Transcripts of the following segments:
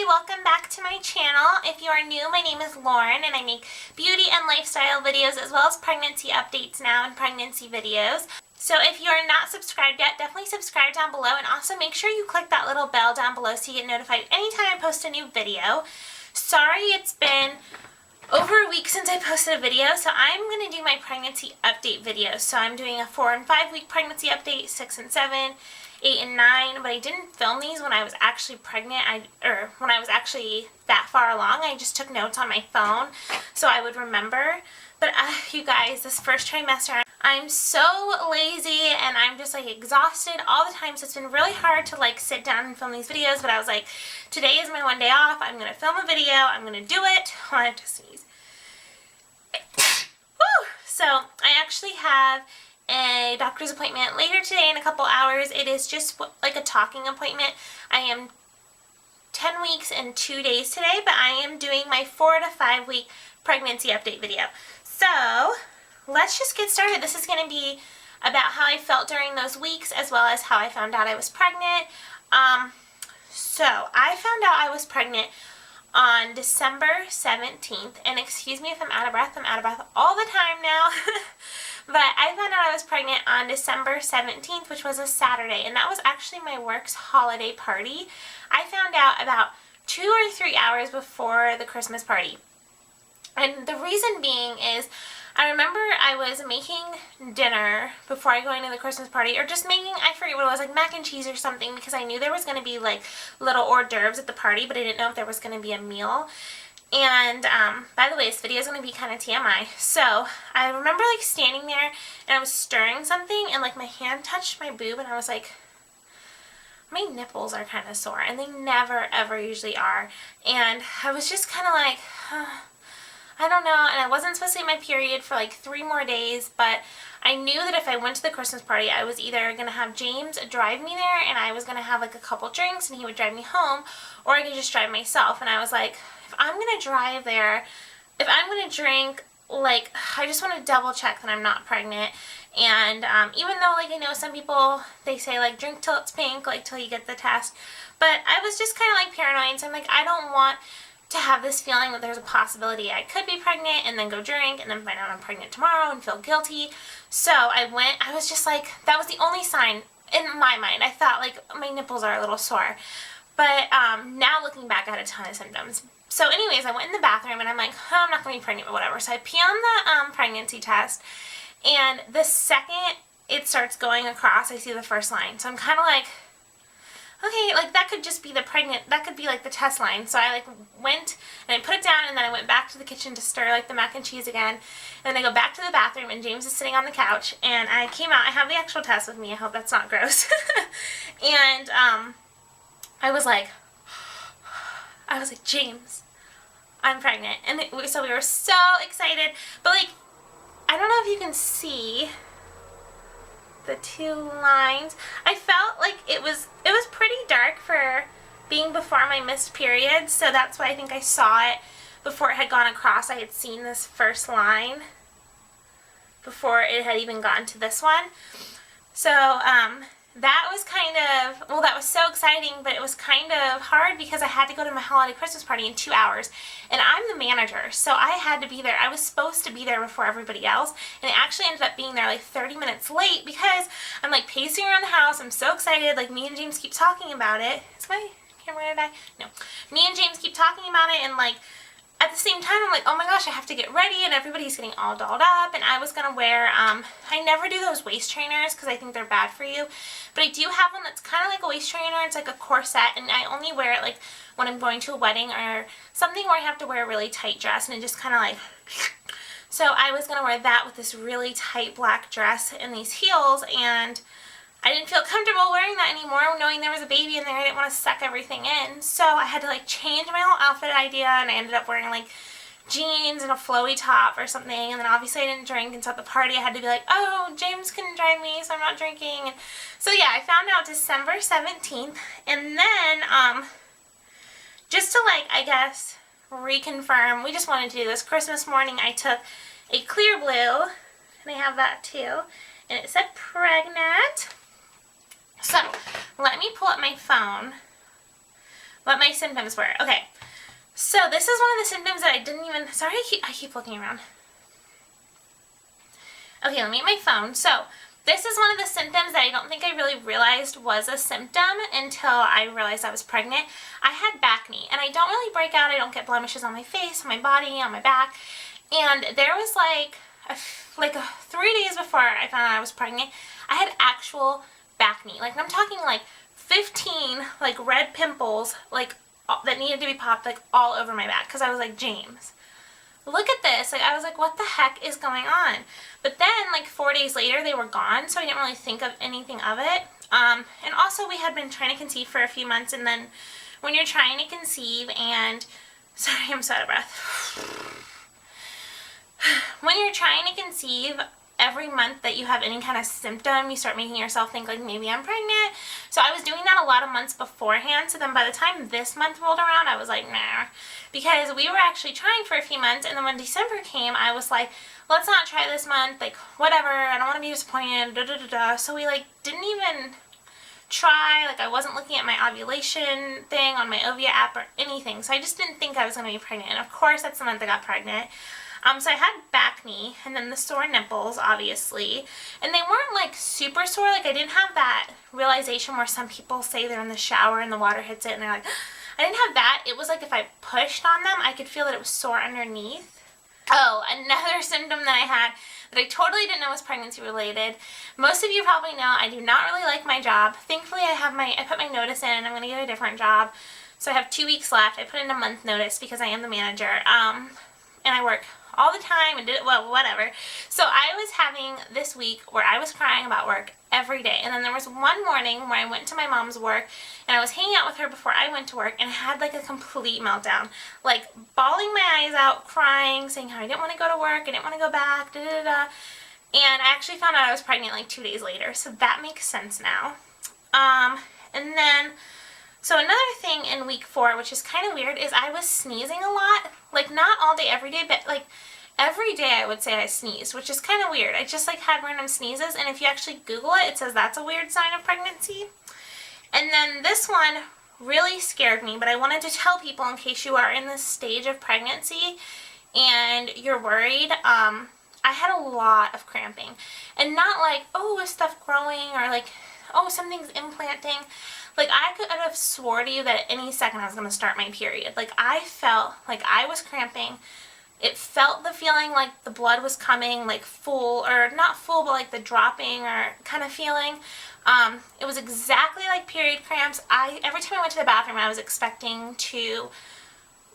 welcome back to my channel. If you are new, my name is Lauren and I make beauty and lifestyle videos as well as pregnancy updates now and pregnancy videos. So if you are not subscribed yet, definitely subscribe down below and also make sure you click that little bell down below so you get notified anytime I post a new video. Sorry it's been over a week since I posted a video, so I'm going to do my pregnancy update videos. So I'm doing a 4 and 5 week pregnancy update, 6 and 7, 8 and 9, but I didn't film these when I was actually pregnant, or when I was actually that far along. I just took notes on my phone so I would remember. But you guys, this first trimester, I'm so lazy and I'm just like exhausted all the time, so it's been really hard to like sit down and film these videos, but I was like, today is my one day off, I'm going to film a video, I'm going to do it. I have to sneeze. Woo! So I actually have a doctor's appointment later today in a couple hours. It is just like a talking appointment. I am 10 weeks and 2 days today, but I am doing my 4 to 5 week pregnancy update video. So let's just get started. This is going to be about how I felt during those weeks as well as how I found out I was pregnant. So I found out I was pregnant on December 17th, and excuse me if I'm out of breath all the time now. But I found out I was pregnant on December 17th, which was a Saturday, and that was actually my work's holiday party. I found out about 2 or 3 hours before the Christmas party. And the reason being is, I remember I was making dinner before I go into the Christmas party, or just making, I forget what it was, like mac and cheese or something, because I knew there was going to be like little hors d'oeuvres at the party, but I didn't know if there was going to be a meal. And by the way, this video is going to be kind of TMI. So I remember like standing there and I was stirring something and like my hand touched my boob and I was like, my nipples are kind of sore, and they never ever usually are. And I was just kind of like, I don't know, and I wasn't supposed to get my period for like 3 more days, but I knew that if I went to the Christmas party, I was either going to have James drive me there and I was going to have like a couple drinks and he would drive me home, or I could just drive myself. And I was like, if I'm going to drive there, if I'm going to drink, like, I just want to double check that I'm not pregnant. And even though, like, I know some people, they say, like, drink till it's pink, like, till you get the test. But I was just kind of, like, paranoid. So I'm like, I don't want to have this feeling that there's a possibility I could be pregnant and then go drink and then find out I'm pregnant tomorrow and feel guilty. So I went, I was just like, that was the only sign in my mind. I thought, like, my nipples are a little sore. But now looking back, I had a ton of symptoms. So anyways, I went in the bathroom and I'm like, oh, I'm not going to be pregnant, but whatever. So I pee on the pregnancy test, and the second it starts going across, I see the first line. So I'm kind of like, okay, like that could just be that could be like the test line. So I like went and I put it down, and then I went back to the kitchen to stir like the mac and cheese again. And then I go back to the bathroom and James is sitting on the couch, and I came out, I have the actual test with me, I hope that's not gross. And I was like, James, I'm pregnant. And so we were so excited, but like, I don't know if you can see the 2 lines. I felt like it was pretty dark for being before my missed period, so that's why I think I saw it before it had gone across. I had seen this first line before it had even gotten to this one. So that was kind of, well, that was so exciting, but it was kind of hard because I had to go to my holiday Christmas party in 2 hours, and I'm the manager, so I had to be there. I was supposed to be there before everybody else, and it actually ended up being there like 30 minutes late because I'm like pacing around the house. I'm so excited, like me and James keep talking about it. Is my camera gonna die? No. Me and James keep talking about it, and like at the same time, I'm like, oh my gosh, I have to get ready, and everybody's getting all dolled up, and I was going to wear, I never do those waist trainers because I think they're bad for you, but I do have one that's kind of like a waist trainer. It's like a corset, and I only wear it like when I'm going to a wedding or something where I have to wear a really tight dress, and it just kind of like, so I was going to wear that with this really tight black dress and these heels, and I didn't feel comfortable wearing that anymore, knowing there was a baby in there. I didn't want to suck everything in, so I had to like change my whole outfit idea, and I ended up wearing like jeans and a flowy top or something. And then obviously I didn't drink, and so at the party I had to be like, oh, James can drive me, so I'm not drinking. And so yeah, I found out December 17th, and then just to like, I guess, reconfirm, we just wanted to do this Christmas morning. I took a clear blue, and I have that too, and it said pregnant. So let me pull up my phone what my symptoms were. Okay, so this is one of the symptoms that I didn't even, sorry, I keep looking around. Okay, let me get my phone. So this is one of the symptoms that I don't think I really realized was a symptom until I realized I was pregnant. I had back knee, and I don't really break out. I don't get blemishes on my face, on my body, on my back. And there was like 3 days before I found out I was pregnant, I had actual back knee. Like, I'm talking like 15 like red pimples like that needed to be popped like all over my back, because I was like, James, look at this. Like, I was like, what the heck is going on? But then like 4 days later they were gone, so I didn't really think of anything of it. And also we had been trying to conceive for a few months, and then when you're trying to conceive and, sorry, I'm so out of breath. When you're trying to conceive, every month that you have any kind of symptom, you start making yourself think like, maybe I'm pregnant. So I was doing that a lot of months beforehand. So then by the time this month rolled around, I was like, nah. Because we were actually trying for a few months, and then when December came, I was like, let's not try this month, like, whatever, I don't want to be disappointed, da da da da. So we like didn't even try. Like, I wasn't looking at my ovulation thing on my Ovia app or anything. So I just didn't think I was going to be pregnant. And of course, that's the month I got pregnant. So I had back knee, and then the sore nipples, obviously. And they weren't like super sore. Like, I didn't have that realization where some people say they're in the shower and the water hits it and they're like, I didn't have that. It was like if I pushed on them, I could feel that it was sore underneath. Oh, another symptom that I had that I totally didn't know was pregnancy related. Most of you probably know I do not really like my job. Thankfully, I put my notice in, and I'm going to get a different job. So I have 2 weeks left. I put in a month notice because I am the manager. And I work all the time and did it, well, whatever. So I was having this week where I was crying about work every day. And then there was one morning where I went to my mom's work, and I was hanging out with her before I went to work, and I had like a complete meltdown. Like, bawling my eyes out, crying, saying how I didn't want to go to work, I didn't want to go back, da da da. And I actually found out I was pregnant like 2 days later. So that makes sense now. And then, so another thing in week 4, which is kind of weird, is I was sneezing a lot. Like, not all day, every day, but like every day I would say I sneezed, which is kind of weird. I just like had random sneezes, and if you actually Google it, it says that's a weird sign of pregnancy. And then this one really scared me, but I wanted to tell people in case you are in this stage of pregnancy and you're worried. I had a lot of cramping, and not like, oh, is stuff growing, or like, oh, something's implanting. Like, I could have swore to you that at any second I was going to start my period. Like, I felt like I was cramping. It felt the feeling like the blood was coming, like full, or not full, but like the dropping or kind of feeling. It was exactly like period cramps. Every time I went to the bathroom, I was expecting to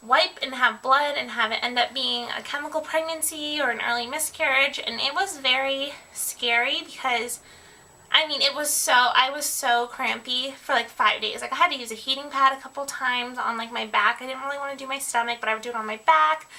wipe and have blood and have it end up being a chemical pregnancy or an early miscarriage. And it was very scary because, I mean, I was so crampy for like 5 days. Like, I had to use a heating pad a couple times on like my back. I didn't really want to do my stomach, but I would do it on my back.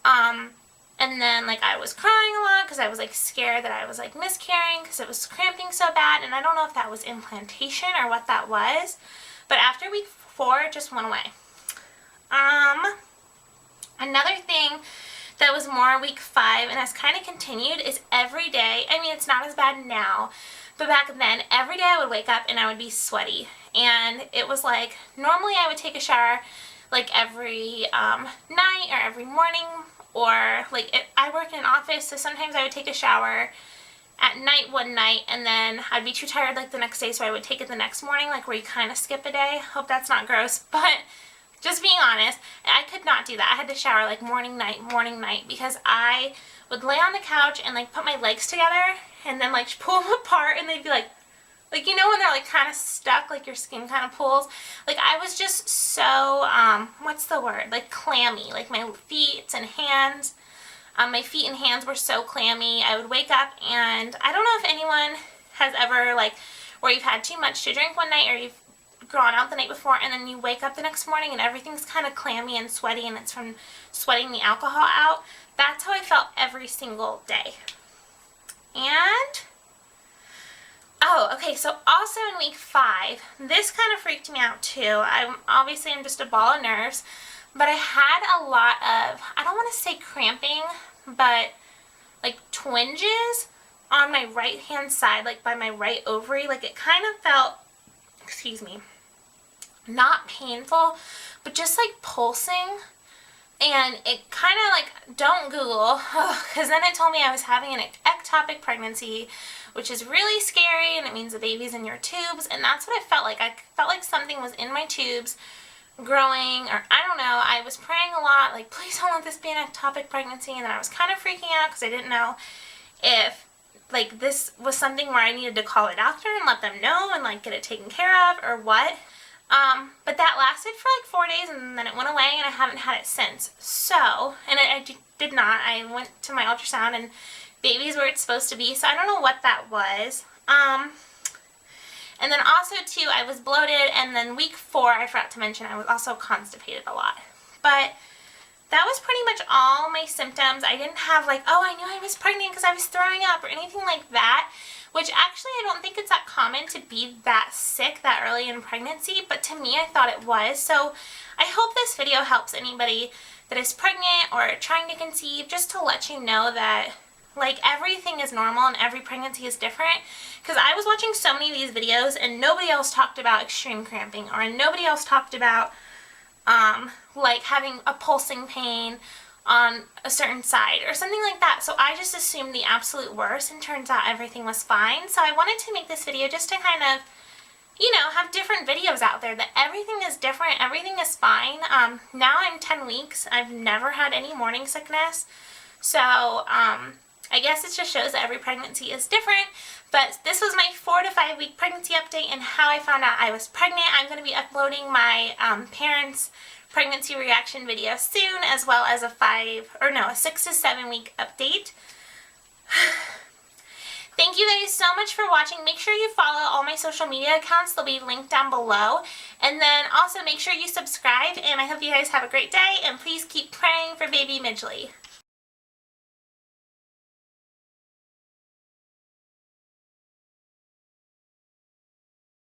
And then like I was crying a lot because I was like scared that I was like miscarrying because it was cramping so bad, and I don't know if that was implantation or what that was, but after week 4 it just went away. Another thing that was more week 5 and has kind of continued is every day, I mean, it's not as bad now, but back then every day I would wake up and I would be sweaty, and it was like normally I would take a shower like every night or every morning, or like I work in an office, so sometimes I would take a shower at night one night, and then I'd be too tired like the next day, so I would take it the next morning, like where you kind of skip a day. Hope that's not gross, but just being honest, I could not do that. I had to shower like morning, night, because I would lay on the couch and like put my legs together and then like pull them apart, and they'd be like, you know when they're like kind of stuck, like your skin kind of pulls? Like, I was just so, what's the word? Like clammy. Like my feet and hands, my feet and hands were so clammy. I would wake up, and I don't know if anyone has ever like, where you've had too much to drink one night, or you've gone out the night before, and then you wake up the next morning and everything's kind of clammy and sweaty, and it's from sweating the alcohol out. That's how I felt every single day. And oh, okay, so also in week 5, this kind of freaked me out too. I'm just a ball of nerves, but I had a lot of, I don't want to say cramping, but like twinges on my right hand side, like by my right ovary. Like, it kind of felt, excuse me, not painful, but just like pulsing. And it kind of like, don't Google, because then it told me I was having an ectopic pregnancy, which is really scary, and it means the baby's in your tubes, and that's what it felt like. I felt like something was in my tubes growing, or I don't know. I was praying a lot, like, please don't let this be an ectopic pregnancy, and then I was kind of freaking out because I didn't know if like this was something where I needed to call a doctor and let them know and like get it taken care of or what. But that lasted for like 4 days, and then it went away, and I haven't had it since. So, and I did not. I went to my ultrasound, and baby's where it's supposed to be, so I don't know what that was. And then also, too, I was bloated, and then week 4, I forgot to mention, I was also constipated a lot. But that was pretty much all my symptoms. I didn't have like, oh, I knew I was pregnant because I was throwing up or anything like that, which actually I don't think it's that common to be that sick that early in pregnancy, but to me I thought it was. So I hope this video helps anybody that is pregnant or trying to conceive, just to let you know that like everything is normal and every pregnancy is different. Because I was watching so many of these videos and nobody else talked about extreme cramping, or nobody else talked about like having a pulsing pain on a certain side or something like that. So I just assumed the absolute worst, and turns out everything was fine. So I wanted to make this video just to kind of, you know, have different videos out there that everything is different, everything is fine. Now I'm 10 weeks. I've never had any morning sickness. So I guess it just shows that every pregnancy is different. But this was my 4 to 5 week pregnancy update and how I found out I was pregnant. I'm going to be uploading my parents' pregnancy reaction video soon, as well as a 6 to 7 week update. Thank you guys so much for watching. Make sure you follow all my social media accounts. They'll be linked down below. And then also make sure you subscribe, and I hope you guys have a great day, and please keep praying for baby Midgley.